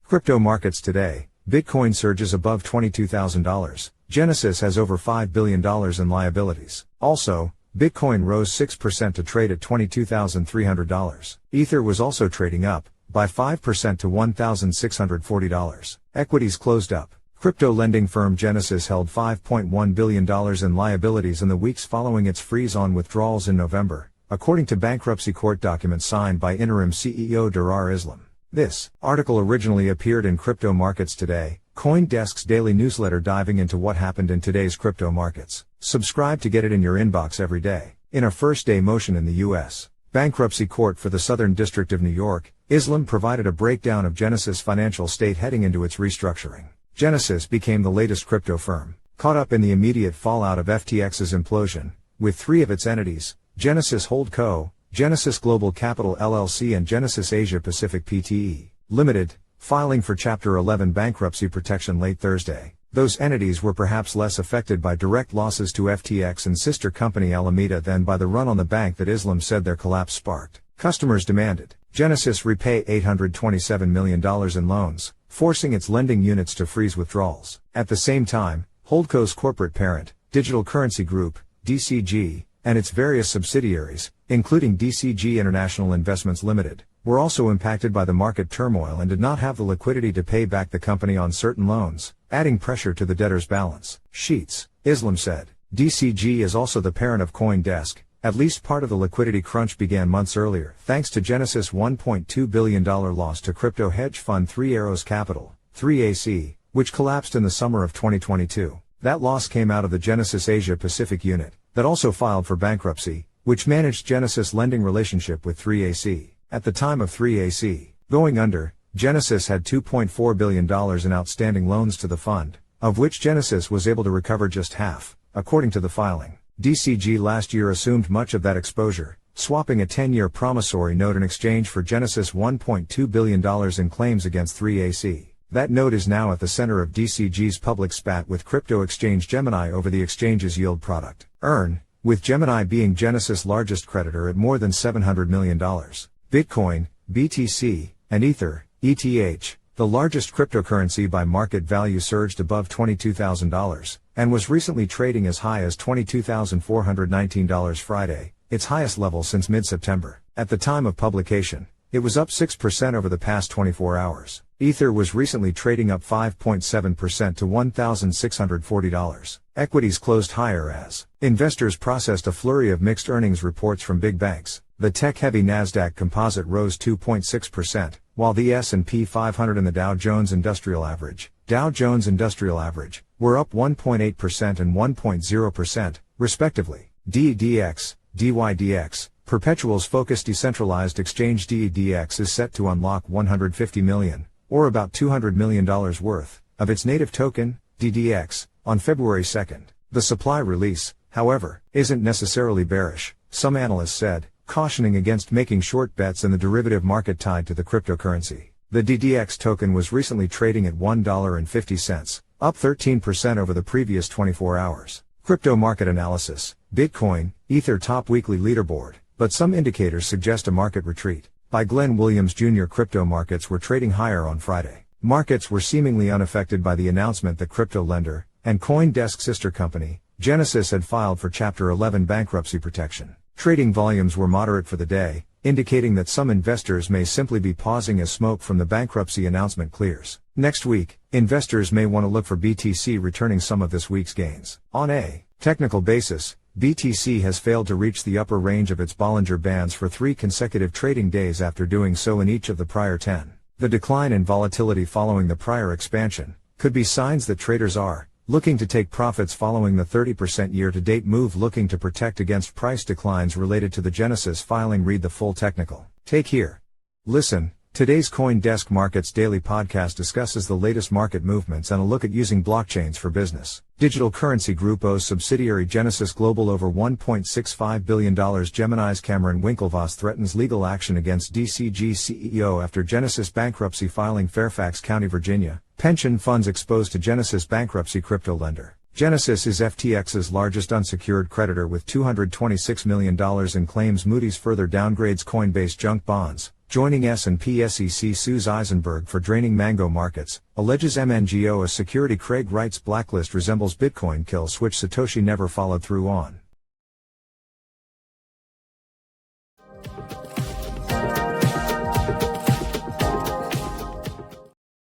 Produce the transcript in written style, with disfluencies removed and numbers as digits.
Crypto markets today. Bitcoin surges above $22,000. Genesis has over $5 billion in liabilities. Also, Bitcoin rose 6% to trade at $22,300. Ether was also trading up by 5% to $1,640. Equities closed up. Crypto lending firm Genesis held $5.1 billion in liabilities in the weeks following its freeze on withdrawals in November, according to Bankruptcy Court documents signed by interim CEO Derar Islim. This article originally appeared in Crypto Markets Today, CoinDesk's daily newsletter diving into what happened in today's crypto markets. Subscribe to get it in your inbox every day. In a first-day motion in the U.S. Bankruptcy Court for the Southern District of New York, Islim provided a breakdown of Genesis' financial state heading into its restructuring. Genesis became the latest crypto firm, caught up in the immediate fallout of FTX's implosion, with three of its entities, Genesis HoldCo, Genesis Global Capital LLC and Genesis Asia Pacific Pte. Limited, filing for Chapter 11 bankruptcy protection late Thursday. Those entities were perhaps less affected by direct losses to FTX and sister company Alameda than by the run on the bank that Islim said their collapse sparked. Customers demanded Genesis repay $827 million in loans, forcing its lending units to freeze withdrawals. At the same time, HoldCo's corporate parent, Digital Currency Group, DCG, and its various subsidiaries, including DCG International Investments Limited, were also impacted by the market turmoil and did not have the liquidity to pay back the company on certain loans, adding pressure to the debtor's balance sheets. Islim said, DCG is also the parent of CoinDesk. At least part of the liquidity crunch began months earlier, thanks to Genesis' $1.2 billion loss to crypto hedge fund Three Arrows Capital, 3AC, which collapsed in the summer of 2022. That loss came out of the Genesis Asia Pacific unit, that also filed for bankruptcy, which managed Genesis' lending relationship with 3AC. At the time of 3AC going under, Genesis had $2.4 billion in outstanding loans to the fund, of which Genesis was able to recover just half, according to the filing. DCG last year assumed much of that exposure, swapping a 10-year promissory note in exchange for Genesis' $1.2 billion in claims against 3AC. That note is now at the center of DCG's public spat with crypto exchange Gemini over the exchange's yield product, EARN, with Gemini being Genesis' largest creditor at more than $700 million. Bitcoin, BTC, and Ether, ETH, the largest cryptocurrency by market value, surged above $22,000, and was recently trading as high as $22,419 Friday, its highest level since mid-September. At the time of publication, it was up 6% over the past 24 hours. Ether was recently trading up 5.7% to $1,640. Equities closed higher as investors processed a flurry of mixed earnings reports from big banks. The tech-heavy Nasdaq Composite rose 2.6%, while the S&P 500 and the Dow Jones Industrial Average, were up 1.8% and 1.0%, respectively. DEDX, DYDX, Perpetual's focused decentralized exchange DEDX is set to unlock $150 million, or about $200 million worth, of its native token, DDX, on February 2nd. The supply release, however, isn't necessarily bearish, some analysts said, cautioning against making short bets in the derivative market tied to the cryptocurrency. The DDX token was recently trading at $1.50, up 13% over the previous 24 hours. Crypto market analysis. Bitcoin, Ether top weekly leaderboard, but some indicators suggest a market retreat. By Glenn Williams Jr. Crypto markets were trading higher on Friday. Markets were seemingly unaffected by the announcement that crypto lender and CoinDesk sister company, Genesis, had filed for Chapter 11 bankruptcy protection. Trading volumes were moderate for the day, indicating that some investors may simply be pausing as smoke from the bankruptcy announcement clears. Next week, investors may want to look for BTC returning some of this week's gains. On a technical basis, BTC has failed to reach the upper range of its Bollinger Bands for 3 consecutive trading days after doing so in each of the prior 10. The decline in volatility following the prior expansion could be signs that traders are looking to take profits following the 30% year-to-date move, looking to protect against price declines related to the Genesis filing. Read the full technical take here. Listen. Today's CoinDesk Markets Daily Podcast discusses the latest market movements and a look at using blockchains for business. Digital Currency Group owes subsidiary Genesis Global over $1.65 billion. Gemini's Cameron Winklevoss threatens legal action against DCG CEO after Genesis bankruptcy filing. Fairfax County, Virginia. Pension funds exposed to Genesis bankruptcy. Crypto lender. Genesis is FTX's largest unsecured creditor with $226 million in claims. Moody's further downgrades Coinbase junk bonds, Joining S&P SEC sues Eisenberg for draining Mango markets, alleges MNGO as security. Craig writes blacklist resembles Bitcoin kill switch Satoshi never followed through on.